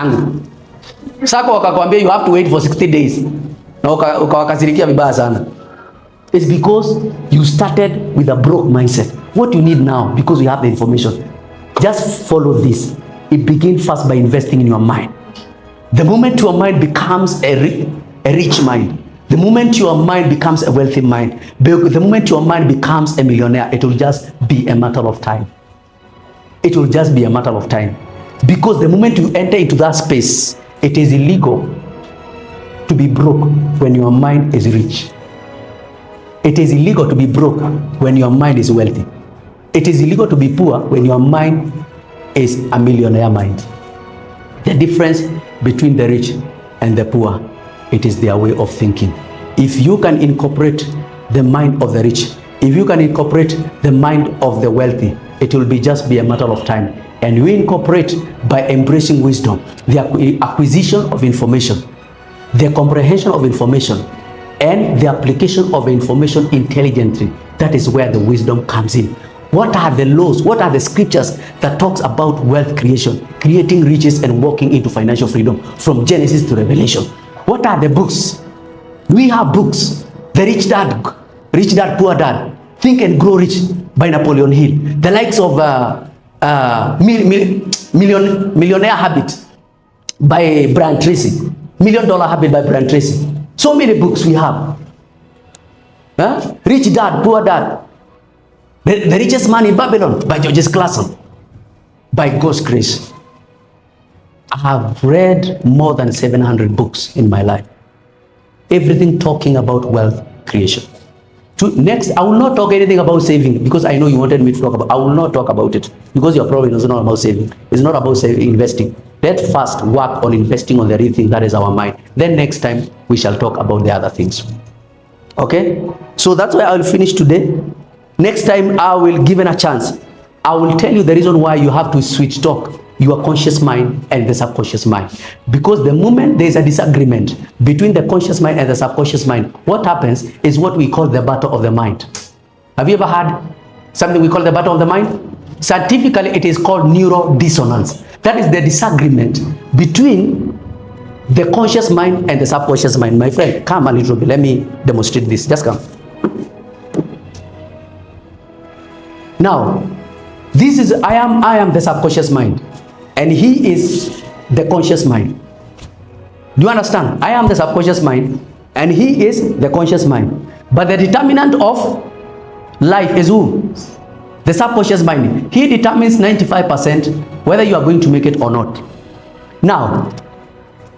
yangu. Sasa wakakwambia you have to wait for 60 days. Na ukawakasirikia vibaya sana. It's because you started with a broke mindset. What you need now, because you have the information, just follow this. It begins first by investing in your mind. The moment your mind becomes a rich mind, the moment your mind becomes a wealthy mind, the moment your mind becomes a millionaire, it will just be a matter of time. It will just be a matter of time. Because the moment you enter into that space, it is illegal to be broke when your mind is rich. It is illegal to be broke when your mind is wealthy. It is illegal to be poor when your mind is a millionaire mind. The difference between the rich and the poor, it is their way of thinking. If you can incorporate the mind of the rich, if you can incorporate the mind of the wealthy, it will just be a matter of time. And we incorporate by embracing wisdom, the acquisition of information, the comprehension of information, and the application of information intelligently. That is where the wisdom comes in. What are the laws? What are the scriptures that talks about wealth creation, creating riches and walking into financial freedom from Genesis to Revelation? What are the books? We have books. The Rich Dad, Poor Dad, Think and Grow Rich by Napoleon Hill. The likes of Millionaire Habit by Brian Tracy. $1 Million Habit by Brian Tracy. So many books we have. Rich Dad, Poor Dad. The Richest Man in Babylon by George Clason. By God's grace, I have read more than 700 books in my life. Everything talking about wealth creation. Next, I will not talk anything about saving, because I know you wanted me to talk about. I will not talk about it because your problem is not about saving. It's not about investing. Let's first work on investing on the real thing, that is our mind. Then next time we shall talk about the other things. Okay? So that's why I will finish today. Next time I will give it a chance. I will tell you the reason why you have to switch talk your conscious mind and the subconscious mind. Because the moment there is a disagreement between the conscious mind and the subconscious mind, what happens is what we call the battle of the mind. Have you ever heard something we call the battle of the mind? Scientifically, it is called neurodissonance. That is the disagreement between the conscious mind and the subconscious mind. My friend, come a little bit. Let me demonstrate this. Just come. Now, this is I am the subconscious mind, and he is the conscious mind. Do you understand? I am the subconscious mind, and he is the conscious mind. But the determinant of life is who? The subconscious mind. He determines 95% whether you are going to make it or not. Now,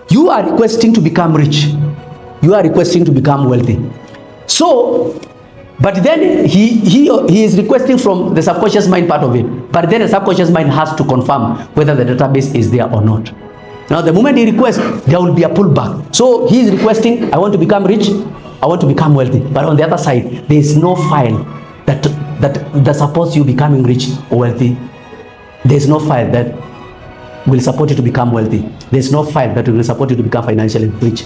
you are requesting to become rich. You are requesting to become wealthy. So, but then he is requesting from the subconscious mind part of it. But then the subconscious mind has to confirm whether the database is there or not. Now, the moment he requests, there will be a pullback. So he is requesting, I want to become rich, I want to become wealthy. But on the other side, there is no file that supports you becoming rich or wealthy. There is no file that will support you to become wealthy. There is no file that will support you to become financially rich.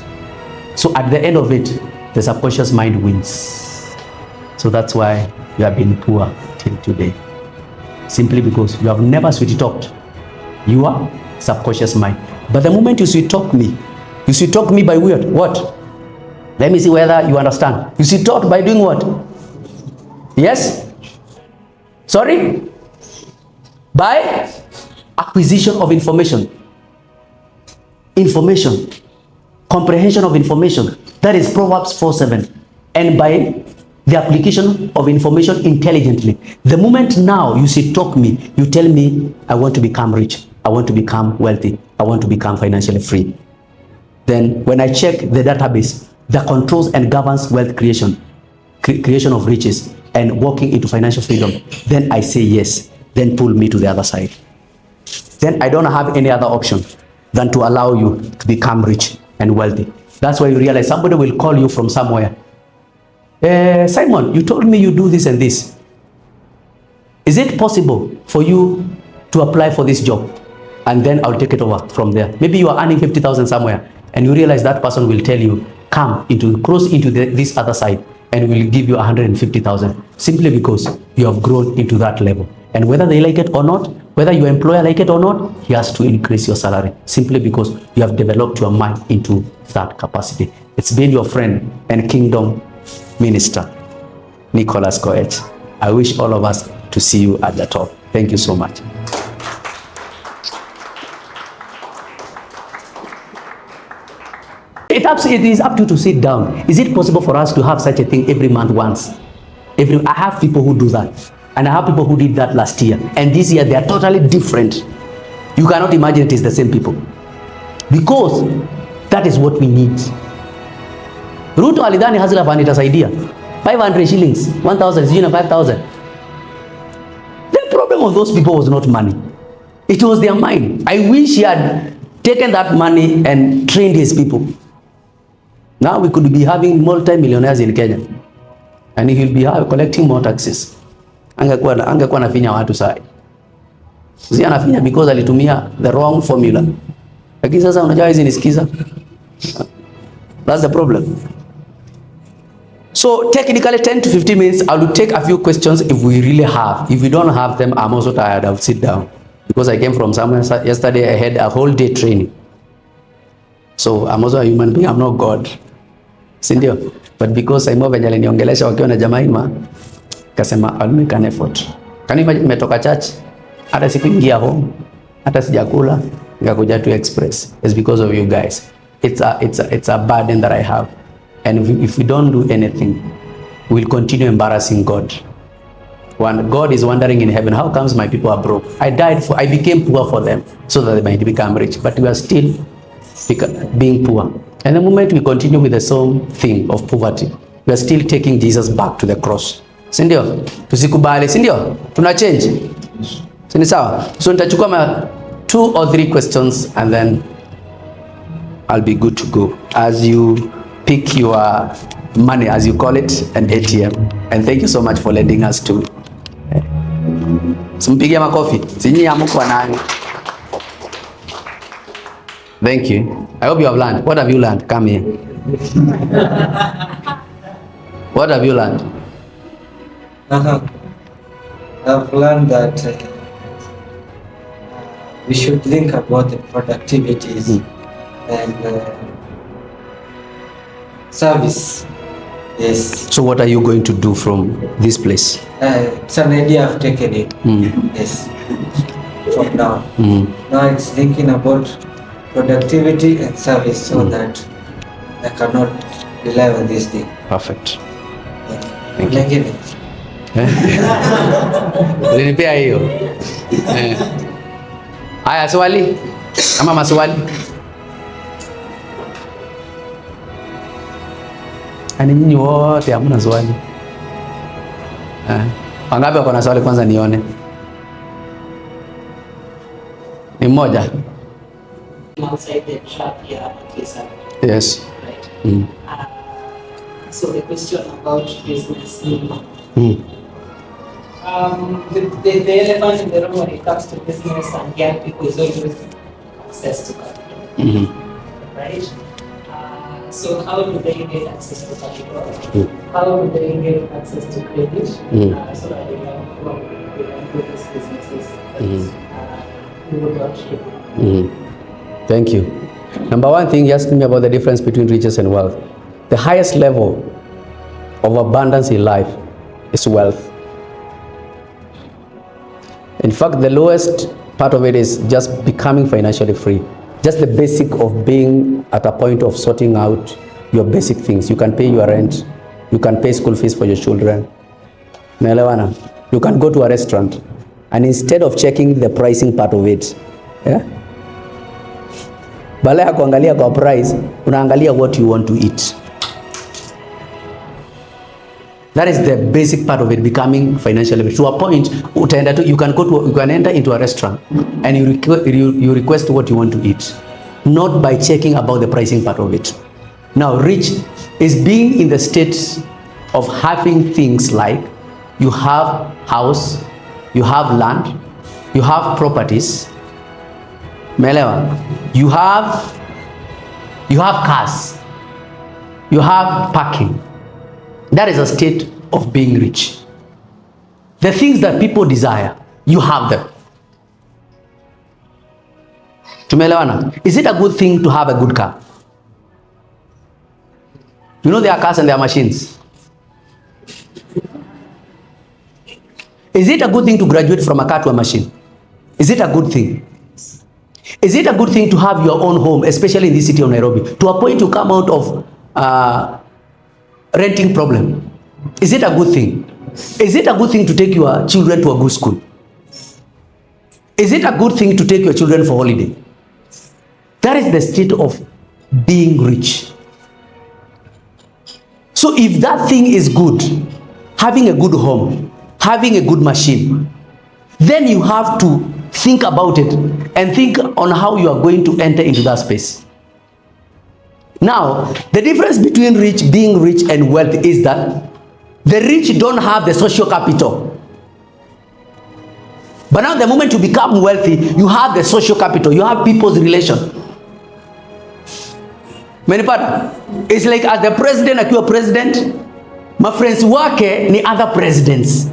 So at the end of it, the subconscious mind wins. So that's why you have been poor till today. Simply because you have never sweet-talked your subconscious mind. But the moment you sweet-talk me, you sweet-talk me by what? Let me see whether you understand. You sweet-talk by doing what? Yes? Sorry? By acquisition of information. Information. Comprehension of information. That is Proverbs 4:7. And by the application of information intelligently. The moment now you talk me, you tell me, I want to become rich, I want to become wealthy, I want to become financially free. Then when I check the database that controls and governs wealth creation, creation of riches, and walking into financial freedom, then I say yes, then pull me to the other side. Then I don't have any other option than to allow you to become rich and wealthy. That's why you realize somebody will call you from somewhere. Simon, you told me you do this and this. Is it possible for you to apply for this job? And then I'll take it over from there. Maybe you are earning 50,000 somewhere, and you realize that person will tell you, cross into this other side, and will give you 150,000, simply because you have grown into that level. And whether they like it or not, Whether your employer like it or not, he has to increase your salary simply because you have developed your mind into that capacity. It's been your friend and kingdom minister, Nicholas Koech. I wish all of us to see you at the top. Thank you so much. It is up to you to sit down. Is it possible for us to have such a thing every month once? I have people who do that. And I have people who did that last year. And this year they are totally different. You cannot imagine it is the same people. Because that is what we need. Ruto alidhani Hustler Fund itasaidia. 500 shillings, 1,000, 5,000. The problem of those people was not money. It was their mind. I wish he had taken that money and trained his people. Now we could be having multi-millionaires in Kenya. And he will be collecting more taxes. Angekuwa anafinya watu sai. Si anafinya because alitumia the wrong formula. Lakini sasa unajua hizi nisikiza. That's the problem. So technically 10 to 15 minutes, I will take a few questions if we really have. If we don't have them, I'm also tired. I'll sit down. Because I came from somewhere yesterday, I had a whole day training. So I'm also a human being, I'm not God. Sindio? But because I'm over venye niongelesha wakiwa na Jamaima, kasema I'll make an effort. Kani nimetoka church, hata sikuingia home, hata sijakula, nikakuja to express. It's because of you guys. It's a burden that I have. And if we don't do anything, we'll continue embarrassing God. When God is wondering in heaven, how comes my people are broke? I became poor for them so that they might become rich. But we are still being poor. And the moment we continue with the same thing of poverty, we are still taking Jesus back to the cross. Sindio? Tusikubali, sindio? Tuna change. Sini sawa? So nitachukua 2 or 3 questions and then I'll be good to go. As you pick your money, as you call it, an ATM. And thank you so much for lending us to. Simpigia makofi. Sinyi amuko nani. Thank you. I hope you have learned. What have you learned? Come here. What have you learned? I've learned that we should think about the productivities and service. Yes. So what are you going to do from this place? It's an idea I've taken it. Yes. From now. Now it's thinking about productivity and service so that I cannot rely on this thing. Perfect. Thank you. Ulinipea hiyo. Haya, swali ama maswali? Ani nyinyi wote hamna swali. Wangapi wako na swali kwanza nione? Ni mmoja? Outside the trap here at least. Yes. Right. So the question about business. The elephant in the room when it comes to business and young people is always access to capital. Right? So how do they get access to capital? How do they get access to credit? So that they can do these businesses without Thank you. Number one thing, you asked me about the difference between riches and wealth. The highest level of abundance in life is wealth. In fact, the lowest part of it is just becoming financially free. Just the basic of being at a point of sorting out your basic things. You can pay your rent. You can pay school fees for your children. Naelewana? You can go to a restaurant and instead of checking the pricing part of it, badala ya kuangalia kwa price, unaangalia what you want to eat. That is the basic part of it, becoming financially rich. To a point, you can enter into a restaurant and you request what you want to eat, not by checking about the pricing part of it. Now, rich is being in the state of having things like you have house, you have land, you have properties, you have cars, you have parking. That is a state of being rich. The things that people desire, you have them. Tumeelewana? Is it a good thing to have a good car? You know there are cars and there are machines. Is it a good thing to graduate from a car to a machine? Is it a good thing? Is it a good thing to have your own home, especially in this city of Nairobi, to a point to come out of renting problem? Is it a good thing? Is it a good thing to take your children to a good school? Is it a good thing to take your children for holiday? That is the state of being rich. So if that thing is good, having a good home, having a good machine, then you have to think about it and think on how you are going to enter into that space. Now, the difference between being rich and wealth is that the rich don't have the social capital. But now the moment you become wealthy, you have the social capital, you have people's relation. Menipata? It's like as the president, akiwa president, my friends wake ni other presidents.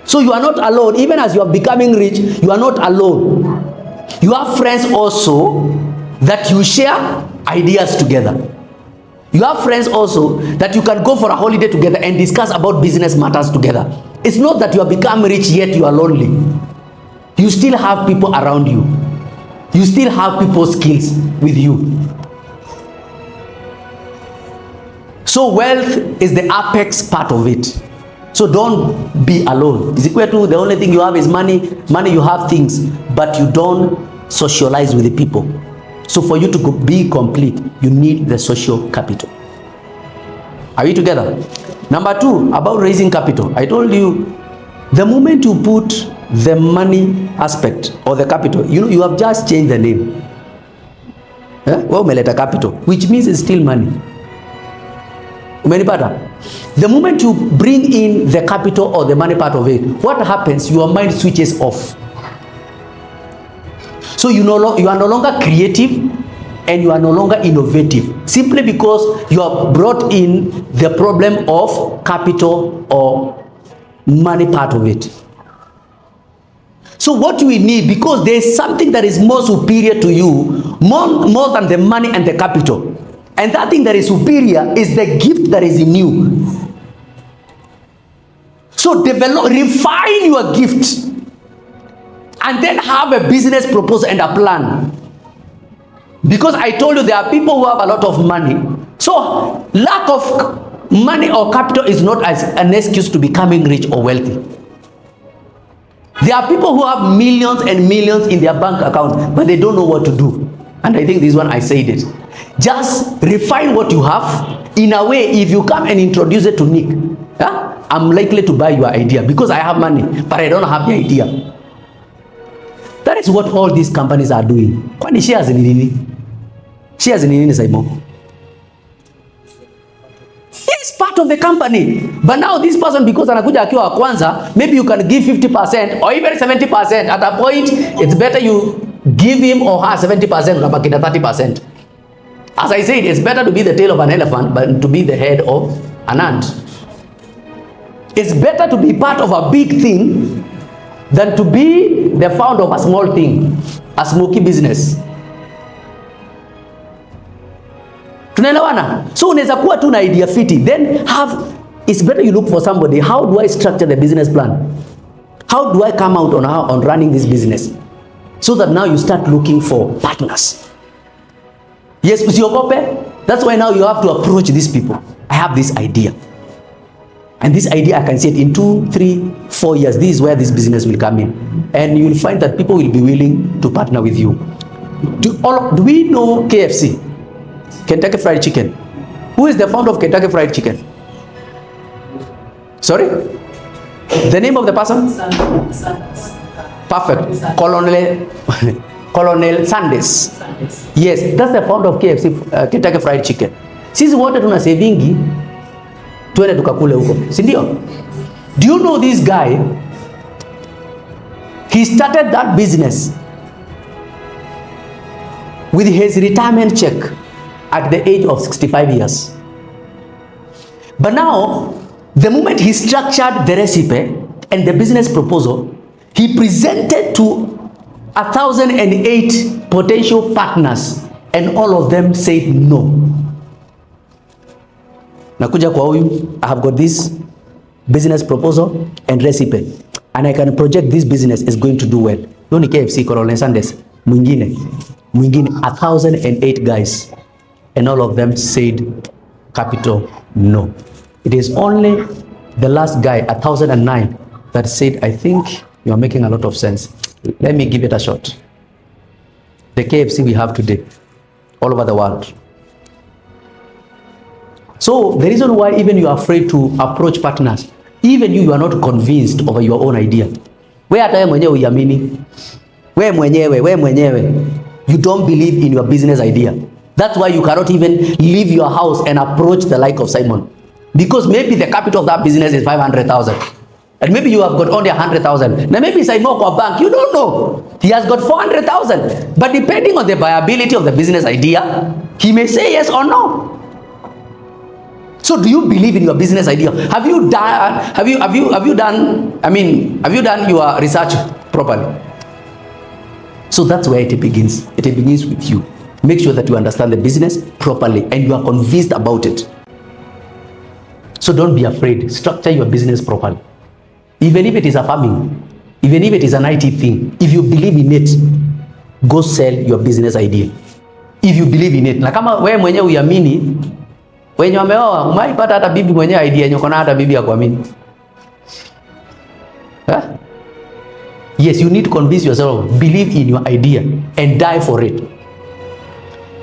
So you are not alone. Even as you are becoming rich, you are not alone. You have friends also that you share ideas together. You have friends also that you can go for a holiday together and discuss about business matters together. It's not that you have become rich yet you are lonely. You still have people around you. You still have people's skills with you. So wealth is the apex part of it. So don't be alone. Is it clear to the only thing you have is money? Money, you have things, but you don't socialize with the people. So for you to be complete, you need the social capital. Are we together? Number two, about raising capital. I told you, the moment you put the money aspect or the capital, you have just changed the name. Well, umeleta capital, which means it's still money. Umenipata? The moment you bring in the capital or the money part of it, what happens? Your mind switches off. So you are no longer creative and you are no longer innovative, simply because you have brought in the problem of capital or money part of it. So what we need, because there is something that is more superior to you, more than the money and the capital. And that thing that is superior is the gift that is in you. So refine your gift and then have a business proposal and a plan. Because I told you there are people who have a lot of money. So lack of money or capital is not as an excuse to becoming rich or wealthy. There are people who have millions and millions in their bank account, but they don't know what to do. And I think this one I said it. Just refine what you have. In a way, if you come and introduce it to Nick, I'm likely to buy your idea because I have money, but I don't have the idea. That is what all these companies are doing. Kwani shares ni nini? Shares ni nini Saimo? It's part of the company. But now this person, because anakuja akiwa wa kwanza, maybe you can give 50% or even 70%. At a point, it's better you give him or her 70%, unabaki na 30%. As I said, it's better to be the tail of an elephant than to be the head of an ant. It's better to be part of a big thing than to be the founder of a small thing, a smoky business. Tunaelewana? So unaweza kuwa tu na idea fiti, then it's better you look for somebody. How do I structure the business plan? How do I come out on running this business? So that now you start looking for partners. Yes, usiogope. That's why now you have to approach these people. I have this idea. And this idea, I can see it in 2, 3, 4 years. This is where this business will come in. And you will find that people will be willing to partner with you. Do we know KFC? Kentucky Fried Chicken. Who is the founder of Kentucky Fried Chicken? Sorry? The name of the person? Sanders. Perfect. Colonel Sanders. Yes, that's the founder of KFC, Kentucky Fried Chicken. Sisi wote tuna savingi tuende tukakule huko, si ndio? Do you know this guy? He started that business with his retirement check at the age of 65 years. But now, the moment he structured the recipe and the business proposal, he presented to 1,008 potential partners and all of them said no. Nakuja kwa huyu, I have got this business proposal and recipe and I can project this business is going to do well. Yoni KFC Corona Sundays. Mwingine 1,008 guys and all of them said capital no. It is only the last guy 1,009 that said, I think you are making a lot of sense. Let me give it a shot. The KFC we have today all over the world. So the reason why even you are afraid to approach partners, even you are not convinced over your own idea. Wewe hata wewe mwenyewe uiamini. Wewe mwenyewe you don't believe in your business idea. That's why you cannot even leave your house and approach the like of Simon. Because maybe the capital of that business is 500,000. And maybe you have got only 100,000. Now maybe Simon kwa bank, you don't know. He has got 400,000. But depending on the viability of the business idea, he may say yes or no. So do you believe in your business idea? Have you done your research properly? So that's where it begins. It begins with you. Make sure that you understand the business properly and you are convinced about it. So don't be afraid. Structure your business properly. Even if it is a farming, even if it is an IT thing, if you believe in it, go sell your business idea. If you believe in it. Na kama wewe mwenyewe uiamini, wenye wameoa, umaipata hata bibi mwenyewe idea yenye uko na hata bibi ya kuamini. Huh? Yes, you need to convince yourself, believe in your idea and die for it.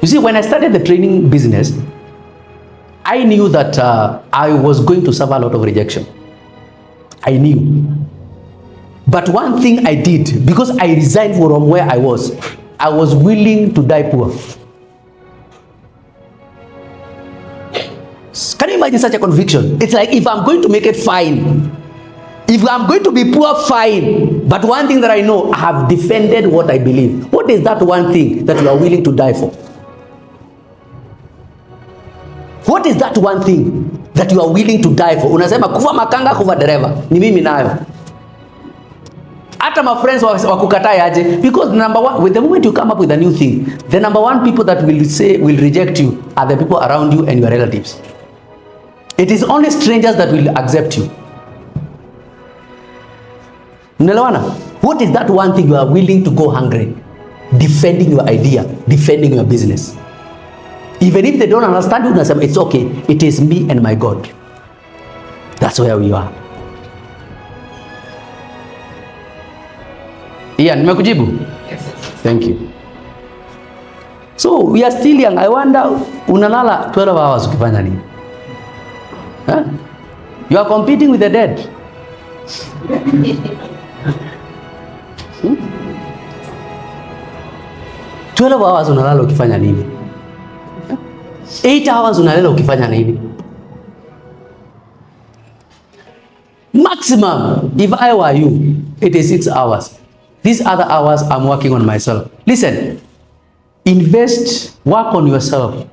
You see, when I started the training business, I knew that I was going to suffer a lot of rejection. I knew. But one thing I did, because I resigned from where I was willing to die poor. Can you imagine such a conviction? It's like, if I'm going to make it, fine. If I'm going to be poor, fine. But one thing that I know, I have defended what I believe. What is that one thing that you are willing to die for? What is that one thing that you are willing to die for? Unasema kufa makanga, kufa dereva. Ni mimi nayo. Hata my friends wakukatai aje. Because number one, with the moment you come up with a new thing, the number one people that will reject you are the people around you and your relatives. It is only strangers that will accept you. Unaelewana? What is that one thing you are willing to go hungry? Defending your idea, defending your business. Even if they don't understand you, it's okay. It is me and my God. That's where we are. Ian, nimekujibu? Yes. Thank you. So we are still young. I wonder, unalala 12 hours ukifanya nini? Huh? You are competing with the dead. 12 hours unalala ukifanya nini? 8 hours unalala ukifanya nini? Maximum, if I were you, it is 6 hours. These other hours I'm working on myself. Listen, work on yourself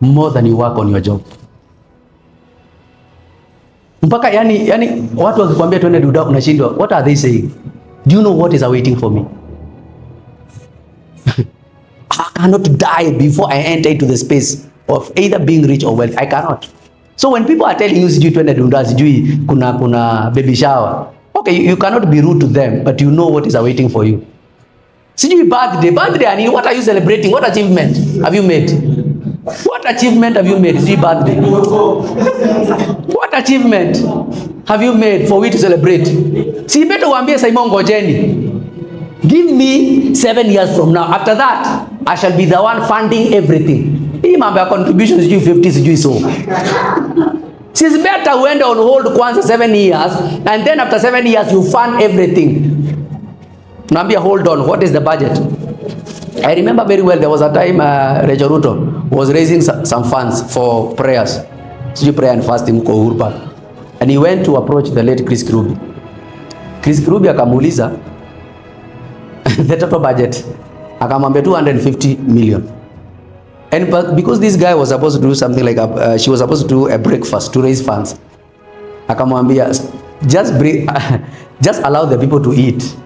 more than you work on your job. Mpaka yani watu wakikwambia twende duda unashindwa, what are they saying? Do you know what is awaiting for me? I cannot die before I enter into the space of either being rich or wealthy. I cannot. So when people are telling you sijui twende duda, sijui kuna baby shower, okay, you cannot be rude to them, but you know what is awaiting for you. Sijui birthday, and what are you celebrating? What achievement have you made? What achievement have you made? Sijui birthday. What achievement have you made for we to celebrate? Si better uambie Simon ngojeni. Give me 7 years from now. After that, I shall be the one funding everything. Hii mambo ya contributions sijui 50 sijui so. It's better uende on hold kwanza 7 years and then after 7 years you fund everything. Naambia hold on, what is the budget? I remember very well there was a time Rachel Ruto was raising some funds for prayers. Sijui prayer and fasting huko Uhuru Park. And he went to approach the late Chris Kirubi. Chris Kirubi akamuuliza the total budget. Akamwambia 250 million. And because this guy was supposed to do something like she was supposed to do a breakfast to raise funds. Akamwambia just allow the people to eat.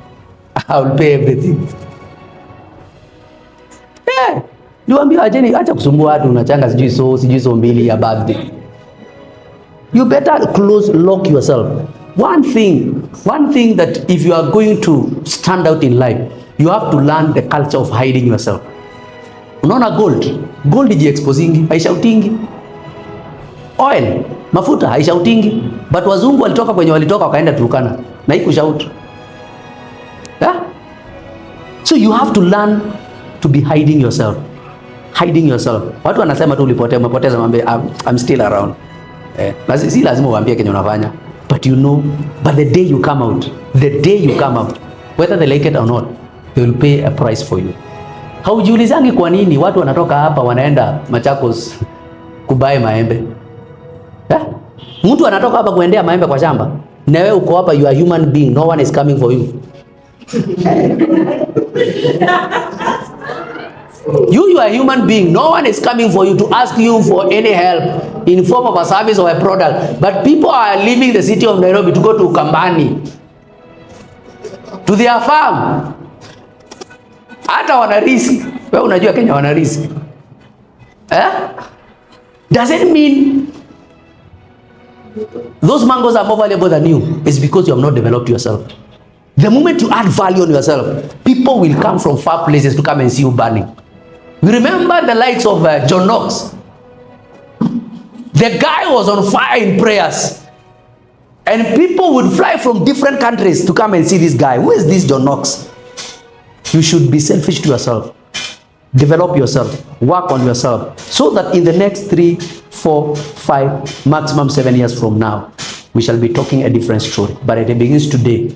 I will pay everything. Yeah. Niwaambia ajeni, acha kusumbua watu unachanga sijui so mbili ya birthday. You better lock yourself. One thing that if you are going to stand out in life, you have to learn the culture of hiding yourself. Unaona gold ijiexposingi, haishautingi. Oil, mafuta haishautingi. But wazungu walitoka kwenye walitoka wakaenda Turkana na ikushout. Yeah? So you have to learn to be hiding yourself. Hiding yourself. Watu wanasema tu umepoteza mambe, I'm still around. Si lazima uambie kenye unafanya. But but the day you come out, whether they like it or not, they will pay a price for you. Haujiulizangi kwa nini watu wanatoka hapa wanaenda Machakos kubai maembe? Mtu anatoka hapa kuendea maembe kwa shamba. Na wewe uko hapa, you are human being, no one is coming for you. You are a human being. No one is coming for you to ask you for any help in form of a service or a product. But people are leaving the city of Nairobi to go to Ukambani, to their farm. Hata wana risk. Wewe unajua Kenya wana risk. Does it mean those mangoes are more valuable than you? It's because you have not developed yourself. The moment you add value on yourself, people will come from far places to come and see you burning. You remember the likes of John Knox? The guy was on fire in prayers. And people would fly from different countries to come and see this guy. Who is this John Knox? You should be selfish to yourself. Develop yourself. Work on yourself. So that in the next 3, 4, 5, maximum 7 years from now, we shall be talking a different story. But it begins today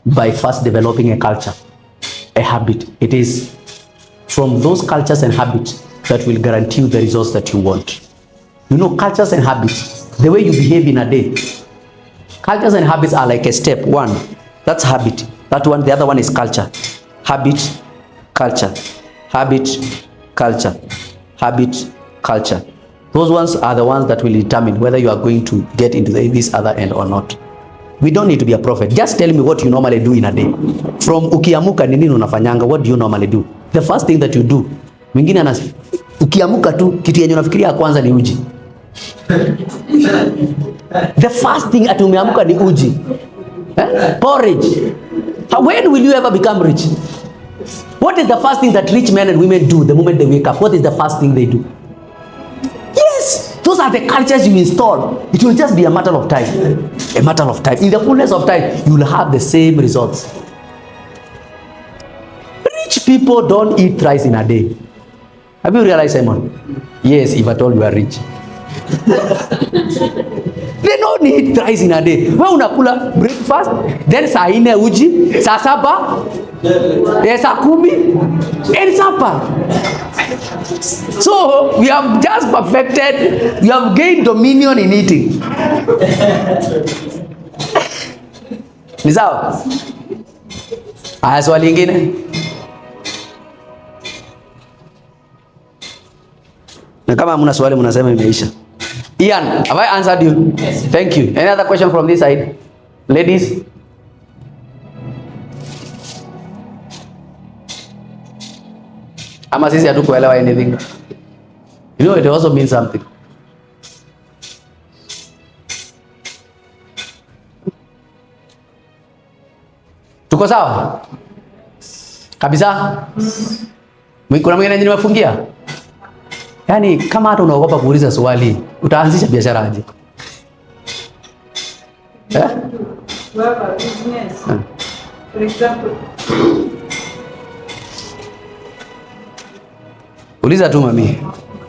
by first developing a culture, a habit. It is from those cultures and habits that will guarantee you the results that you want. Cultures and habits, the way you behave in a day. Cultures and habits are like a step. One, that's habit. That one, the other one is culture. Habit, culture. Habit, culture. Habit, culture. Those ones are the ones that will determine whether you are going to get into this other end or not. We don't need to be a prophet. Just tell me what you normally do in a day. From ukiamuka ni nini unafanyanga, what do you normally do? The first thing that you do. Mwingine ukiamuka tu kitu yenye unafikiria kwanza ni uji. The first thing ati umeamuka ni uji. Porridge. When will you ever become rich? What is the first thing that rich men and women do the moment they wake up? What is the first thing they do? Yes, those are the cultures you install. It will just be a matter of time. A matter of time. In the fullness of time, you will have the same results. Rich people don't eat thrice in a day. Have you realized, Simon? Yes, if at all you are rich. They don't eat thrice in a day. Wewe unakula breakfast, then saa 4 uji, saa 7, saa 10, and supper. So we have just perfected, we have gained dominion in eating. Ni sawa? Aya, swali lingine. Na kama mna swali mnasema imeisha. Ian, have I answered you? Yes. Thank you. Any other question from this side? Ladies? Ama sisi hatukuelewa anything. It also means something. Tuko sawa? Kabisa? Kuna mwingine nimefungia? Yaani kama hata unaogopa kuuliza swali, utaanzisha biashara aje? Business. For example. Uliza tu mami.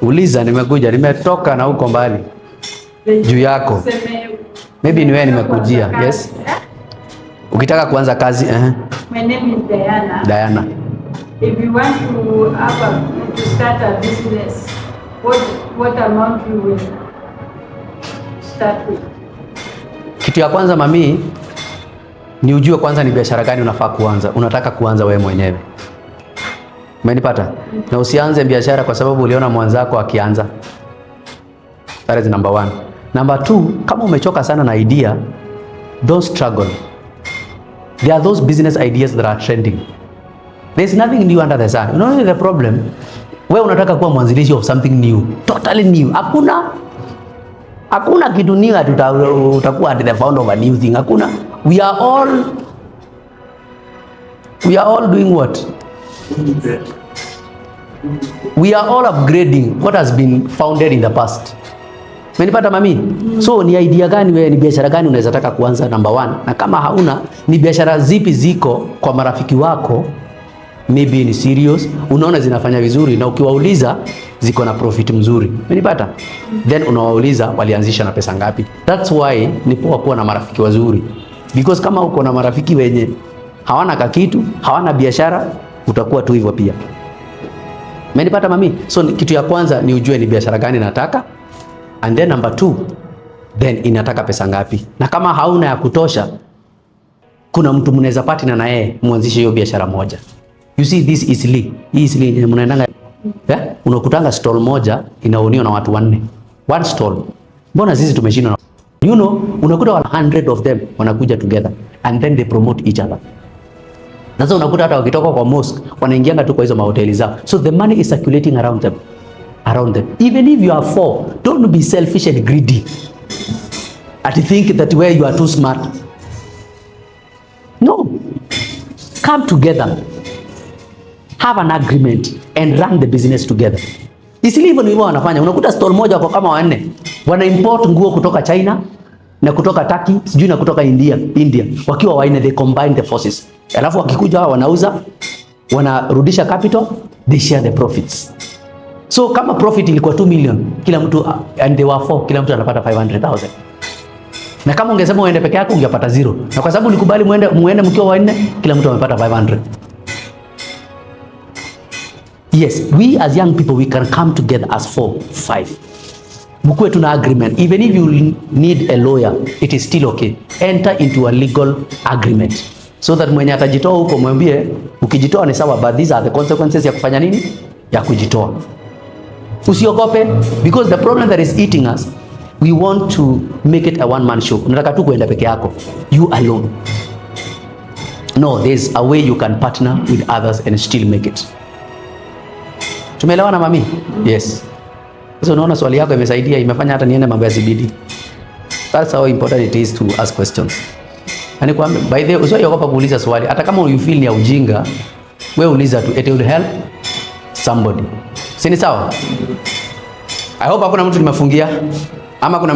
Uliza, nimekuja, nimetoka na huko mbali. Juu yako. Maybe ni wewe nimekujia. Yes. Ukitaka kuanza kazi, My name is Diana. Diana. If you want to start a business, what amount you will start with? Kitu ya kwanza mami, ni ujue kwanza ni biashara gani unafaa kuanza. Unataka kuanza wewe mwenyewe. Umenipata? Na usianze biashara kwa sababu uliona mwanzako akianza. That is number 1. Number 2, kama umechoka sana na idea, don't struggle. There are those business ideas that are trending. There is nothing new under the sun. The problem, Wewe unataka kuwa mwanzilishi of something new, totally new. Hakuna kitu new utakuwa the founder of a new thing. Hakuna. We are all doing what? We are all upgrading what has been founded in the past. Umenipata mami? So ni idea gani wewe, ni biashara gani unaweza taka kuanza number 1? Na kama hauna, ni biashara zipi ziko kwa marafiki wako maybe ni serious, unaona zinafanya vizuri na ukiwauliza ziko na profit mzuri. Umenipata? Then unawauliza walianzisha na pesa ngapi. That's why ni poa kuwa na marafiki wazuri. Because kama uko na marafiki wenye hawana kakitu, hawana biashara, utakuwa tu hivyo pia. Umenipata mami? So kitu ya kwanza ni ujue ni biashara gani nataka. And then number 2, then inataka pesa ngapi. Na kama hauna ya kutosha, kuna mtu mnaweza partner na yeye muanzishe hiyo biashara moja. You see this easily mnaendanga, unakutanga stall moja inaoniwa na watu 4. One stall. Mbona sisi tumeshindwa? You know, unakuta 100 of them wanakuja together and then they promote each other. Sasa unakuta hata wakitoka kwa mosque wanaingianga tu kwa hizo mahoteli zao. So the money is circulating around them. Even if you are 4, don't be selfish and greedy. And think that where you are too smart. No. Come together. Have an agreement and run the business together. Isili hivyo ndivyo wanafanya. Unakuta stall moja kwa kama 4 wana import nguo kutoka China na kutoka Turkey, sijui na kutoka India, wakiwa 4 they combine the forces. Alafu wakikuja wanauza, wanarudisha capital, they share the profits. So kama profit ilikuwa 2 million, kila mtu, and they were 4, kila mtu anapata 500,000. Na kama ungesema uende peke yako ungepata 0. Na kwa sababu ulikubali muende mkiwa 4, kila mtu amepata 500. Yes, we as young people, we can come together as 4, 5. Mkuwe tuna agreement. Even if you need a lawyer, it is still okay. Enter into a legal agreement. So that mwenye atajitoa huko mwambie, ukijitoa ni sawa, but these are the consequences ya kufanya nini? Ya kujitoa. Usiogope, because the problem that is eating us, we want to make it a one-man show. Unataka tu kuenda peke yako. You alone. No, there's a way you can partner with others and still make it. Tumeelewana mami? Yes. Sasa unaona swali yako imesaidia, imefanya hata niende mambo ya CBD. That's how important it is to ask questions. Yaani kwa by the way, usiogopa kuuliza swali. Hata kama you feel ni ya ujinga, wewe uliza tu, it will help somebody. Si ni sawa? I hope hakuna mtu nimefungia ama kuna